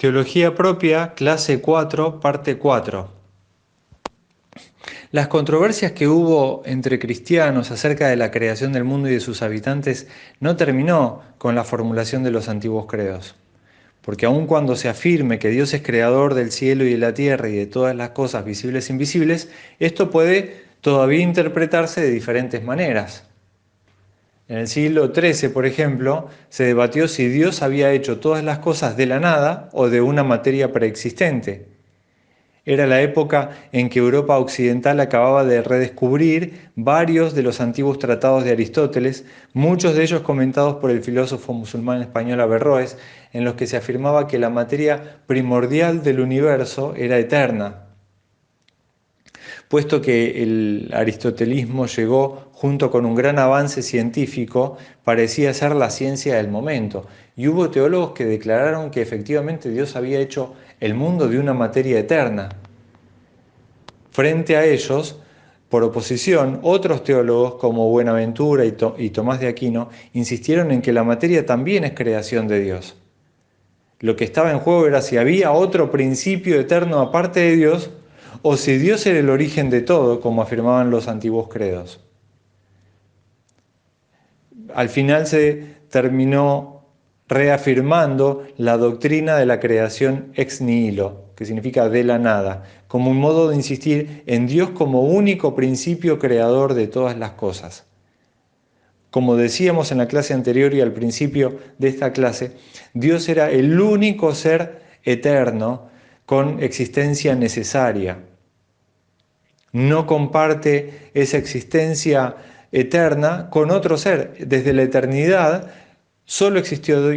Teología propia, clase 4, parte 4. Las controversias que hubo entre cristianos acerca de la creación del mundo y de sus habitantes no terminó con la formulación de los antiguos credos. Porque aun cuando se afirme que Dios es creador del cielo y de la tierra y de todas las cosas visibles e invisibles, esto puede todavía interpretarse de diferentes maneras. En el siglo XIII, por ejemplo, se debatió si Dios había hecho todas las cosas de la nada o de una materia preexistente. Era la época en que Europa occidental acababa de redescubrir varios de los antiguos tratados de Aristóteles, muchos de ellos comentados por el filósofo musulmán español Averroes, en los que se afirmaba que la materia primordial del universo era eterna. Puesto que el aristotelismo llegó junto con un gran avance científico, parecía ser la ciencia del momento, y hubo teólogos que declararon que efectivamente Dios había hecho el mundo de una materia eterna. Frente a ellos, por oposición, otros teólogos como Buenaventura y Tomás de Aquino insistieron en que la materia también es creación de Dios. Lo que estaba en juego era si había otro principio eterno aparte de Dios o si Dios era el origen de todo, como afirmaban los antiguos credos. Al final se terminó reafirmando la doctrina de la creación ex nihilo, que significa de la nada, como un modo de insistir en Dios como único principio creador de todas las cosas. Como decíamos en la clase anterior y al principio de esta clase, Dios era el único ser eterno con existencia necesaria. No comparte esa existencia eterna con otro ser. Desde la eternidad solo existió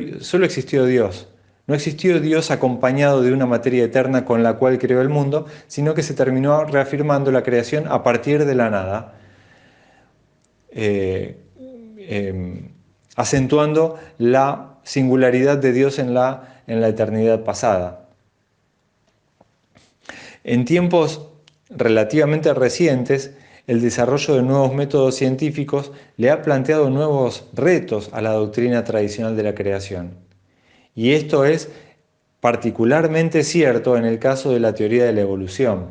Dios. No existió Dios acompañado de una materia eterna con la cual creó el mundo, sino que se terminó reafirmando la creación a partir de la nada, acentuando la singularidad de Dios en la eternidad pasada. En tiempos relativamente recientes, el desarrollo de nuevos métodos científicos le ha planteado nuevos retos a la doctrina tradicional de la creación. Y esto es particularmente cierto en el caso de la teoría de la evolución.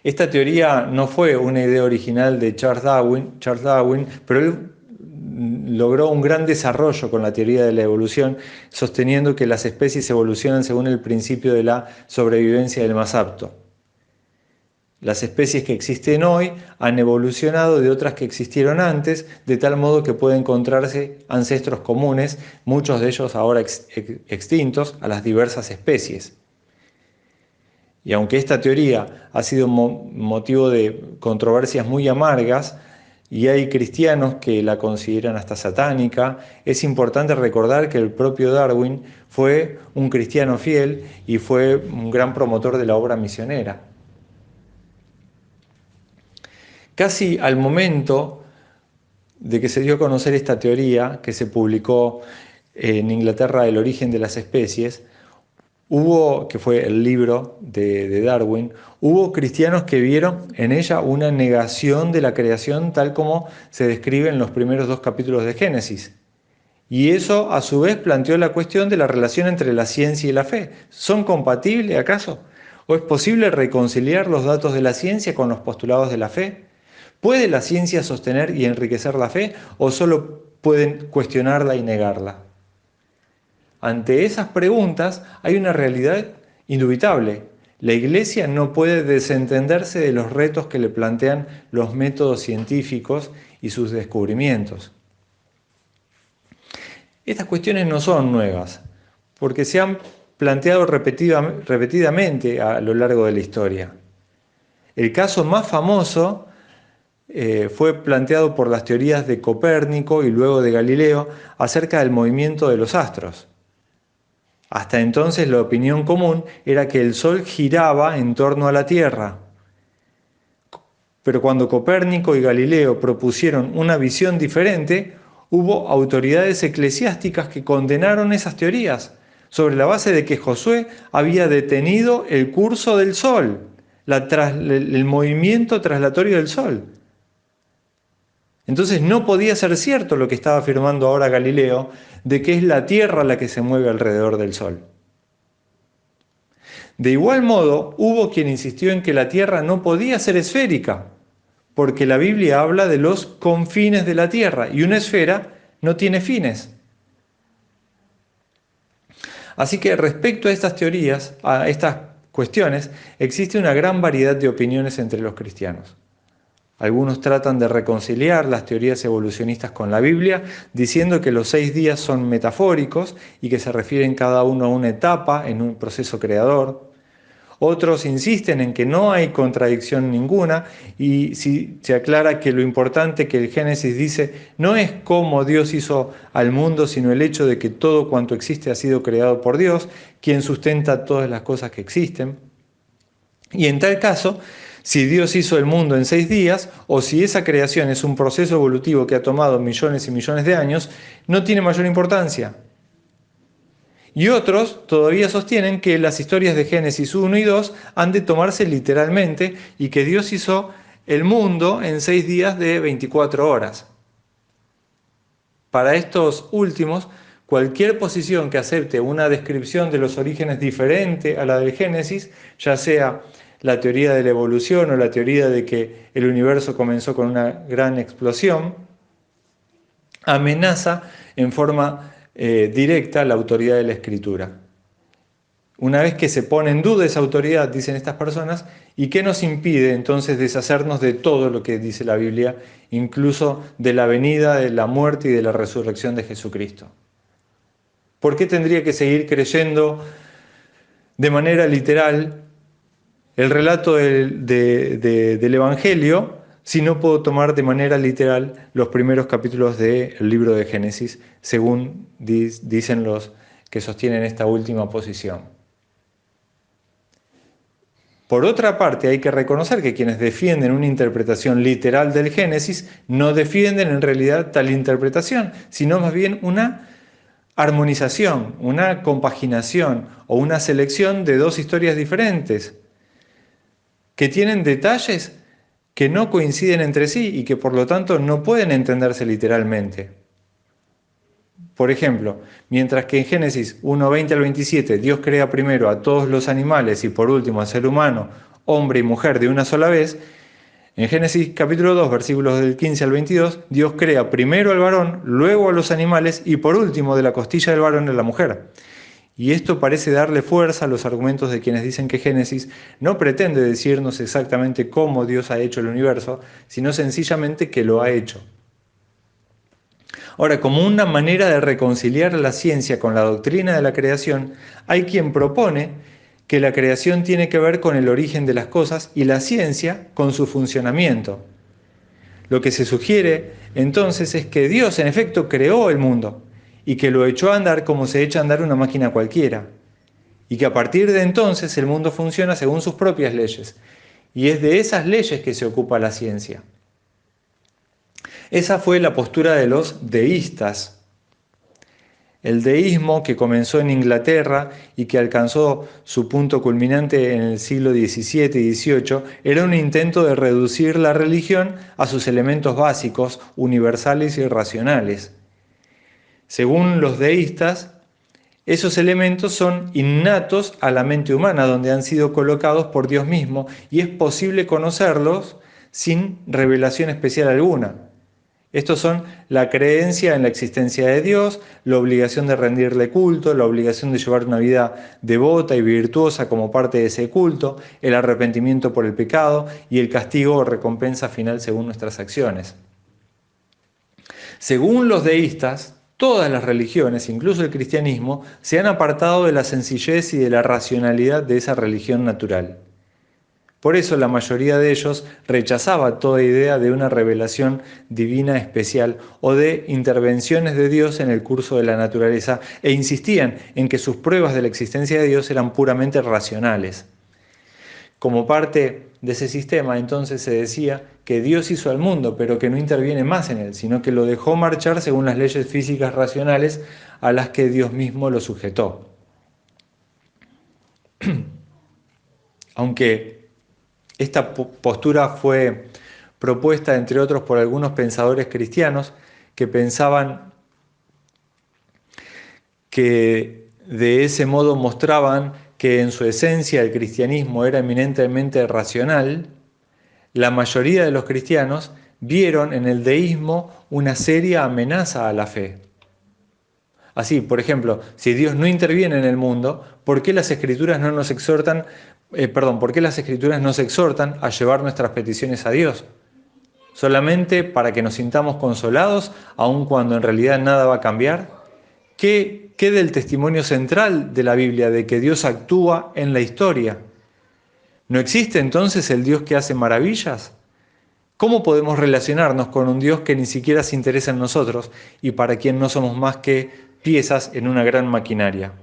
Esta teoría no fue una idea original de Charles Darwin, pero él logró un gran desarrollo con la teoría de la evolución, sosteniendo que las especies evolucionan según el principio de la sobrevivencia del más apto. Las especies que existen hoy han evolucionado de otras que existieron antes, de tal modo que pueden encontrarse ancestros comunes, muchos de ellos ahora extintos, a las diversas especies. Y aunque esta teoría ha sido motivo de controversias muy amargas, y hay cristianos que la consideran hasta satánica, es importante recordar que el propio Darwin fue un cristiano fiel y fue un gran promotor de la obra misionera. Casi al momento de que se dio a conocer esta teoría, que se publicó en Inglaterra, El origen de las especies, que fue el libro de Darwin, hubo cristianos que vieron en ella una negación de la creación tal como se describe en los primeros 2 capítulos de Génesis. Y eso a su vez planteó la cuestión de la relación entre la ciencia y la fe. ¿Son compatibles acaso? ¿O es posible reconciliar los datos de la ciencia con los postulados de la fe? ¿Puede la ciencia sostener y enriquecer la fe o solo pueden cuestionarla y negarla? Ante esas preguntas hay una realidad indubitable. La Iglesia no puede desentenderse de los retos que le plantean los métodos científicos y sus descubrimientos. Estas cuestiones no son nuevas, porque se han planteado repetidamente a lo largo de la historia. El caso más famoso fue planteado por las teorías de Copérnico y luego de Galileo acerca del movimiento de los astros. Hasta entonces la opinión común era que el Sol giraba en torno a la Tierra. Pero cuando Copérnico y Galileo propusieron una visión diferente, hubo autoridades eclesiásticas que condenaron esas teorías, sobre la base de que Josué había detenido el curso del Sol, el movimiento traslatorio del Sol. Entonces no podía ser cierto lo que estaba afirmando ahora Galileo, de que es la Tierra la que se mueve alrededor del Sol. De igual modo, hubo quien insistió en que la Tierra no podía ser esférica, porque la Biblia habla de los confines de la Tierra, y una esfera no tiene fines. Así que respecto a estas teorías, a estas cuestiones, existe una gran variedad de opiniones entre los cristianos. Algunos tratan de reconciliar las teorías evolucionistas con la Biblia, diciendo que los 6 días son metafóricos y que se refieren cada uno a una etapa en un proceso creador. Otros insisten en que no hay contradicción ninguna y si se aclara que lo importante que el Génesis dice no es cómo Dios hizo al mundo, sino el hecho de que todo cuanto existe ha sido creado por Dios, quien sustenta todas las cosas que existen. Y en tal caso, si Dios hizo el mundo en 6 días, o si esa creación es un proceso evolutivo que ha tomado millones y millones de años, no tiene mayor importancia. Y otros todavía sostienen que las historias de Génesis 1 y 2 han de tomarse literalmente y que Dios hizo el mundo en 6 días de 24 horas. Para estos últimos, cualquier posición que acepte una descripción de los orígenes diferente a la del Génesis, ya sea la teoría de la evolución o la teoría de que el universo comenzó con una gran explosión, amenaza en forma directa la autoridad de la Escritura. Una vez que se pone en duda esa autoridad, dicen estas personas, ¿y qué nos impide entonces deshacernos de todo lo que dice la Biblia, incluso de la venida, de la muerte y de la resurrección de Jesucristo? ¿Por qué tendría que seguir creyendo de manera literal el relato del Evangelio si no puedo tomar de manera literal los primeros capítulos del libro de Génesis, según dicen los que sostienen esta última posición? Por otra parte, hay que reconocer que quienes defienden una interpretación literal del Génesis no defienden en realidad tal interpretación, sino más bien una armonización, una compaginación o una selección de dos historias diferentes, que tienen detalles que no coinciden entre sí y que por lo tanto no pueden entenderse literalmente. Por ejemplo, mientras que en Génesis 1:20 al 27 Dios crea primero a todos los animales y por último al ser humano, hombre y mujer de una sola vez, en Génesis capítulo 2, versículos del 15 al 22, Dios crea primero al varón, luego a los animales y por último de la costilla del varón a la mujer. Y esto parece darle fuerza a los argumentos de quienes dicen que Génesis no pretende decirnos exactamente cómo Dios ha hecho el universo, sino sencillamente que lo ha hecho. Ahora, como una manera de reconciliar la ciencia con la doctrina de la creación, hay quien propone que la creación tiene que ver con el origen de las cosas y la ciencia con su funcionamiento. Lo que se sugiere entonces es que Dios en efecto creó el mundo y que lo echó a andar como se echa a andar una máquina cualquiera, y que a partir de entonces el mundo funciona según sus propias leyes, y es de esas leyes que se ocupa la ciencia. Esa fue la postura de los deístas. El deísmo, que comenzó en Inglaterra y que alcanzó su punto culminante en el siglo XVII y XVIII, era un intento de reducir la religión a sus elementos básicos, universales y racionales. Según los deístas, esos elementos son innatos a la mente humana, donde han sido colocados por Dios mismo, y es posible conocerlos sin revelación especial alguna. Estos son la creencia en la existencia de Dios, la obligación de rendirle culto, la obligación de llevar una vida devota y virtuosa como parte de ese culto, el arrepentimiento por el pecado y el castigo o recompensa final según nuestras acciones. Según los deístas, todas las religiones, incluso el cristianismo, se han apartado de la sencillez y de la racionalidad de esa religión natural. Por eso la mayoría de ellos rechazaba toda idea de una revelación divina especial o de intervenciones de Dios en el curso de la naturaleza e insistían en que sus pruebas de la existencia de Dios eran puramente racionales. Como parte de ese sistema, entonces se decía que Dios hizo al mundo, pero que no interviene más en él, sino que lo dejó marchar según las leyes físicas racionales a las que Dios mismo lo sujetó. Aunque esta postura fue propuesta entre otros por algunos pensadores cristianos que pensaban que de ese modo mostraban que en su esencia el cristianismo era eminentemente racional. La mayoría de los cristianos vieron en el deísmo una seria amenaza a la fe. Así, por ejemplo, si Dios no interviene en el mundo, ¿por qué las Escrituras no nos exhortan, por qué las Escrituras nos exhortan a llevar nuestras peticiones a Dios? ¿Solamente para que nos sintamos consolados, aun cuando en realidad nada va a cambiar? ¿Qué del testimonio central de la Biblia de que Dios actúa en la historia? ¿No existe entonces el Dios que hace maravillas? ¿Cómo podemos relacionarnos con un Dios que ni siquiera se interesa en nosotros y para quien no somos más que piezas en una gran maquinaria?